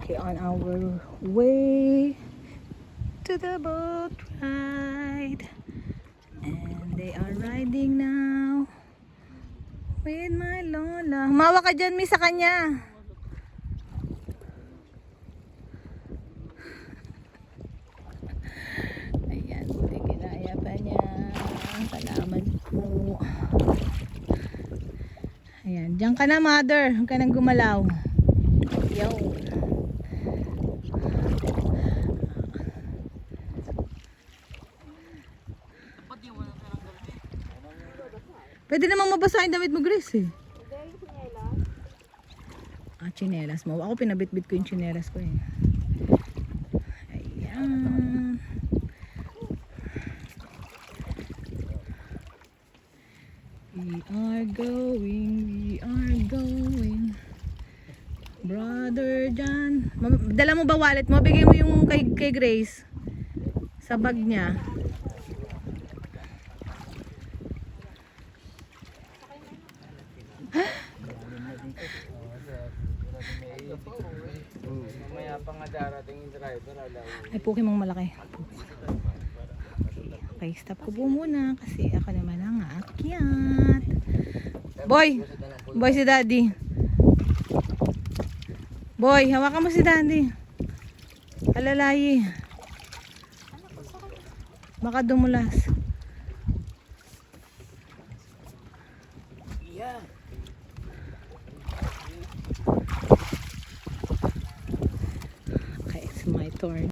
Okay, on our way to the boat ride. And they are riding now with my lola. Humawa ka dyan, miss, sa kanya. Ayan, buti kinaya pa niya. Salamat po. Ayan, dyan ka na, mother. Huwag ka nang gumalaw. Yo. Pwede namang mabasa yung damit mo, Grace, eh. Ah, chinelas mo. Ako pinabitbit ko yung chinelas ko, eh. Ayan. We are going. Brother John. Dala mo ba wallet mo? Bigay mo yung kay Grace. Sa bag niya. Mamaya pa nga darating yung driver. Ay, puki mong malaki. Okay, stop ko po muna kasi ako naman ang aakyat. Boy! Boy si daddy. Boy, hawakan mo si daddy. Alalayi. Baka dumulas.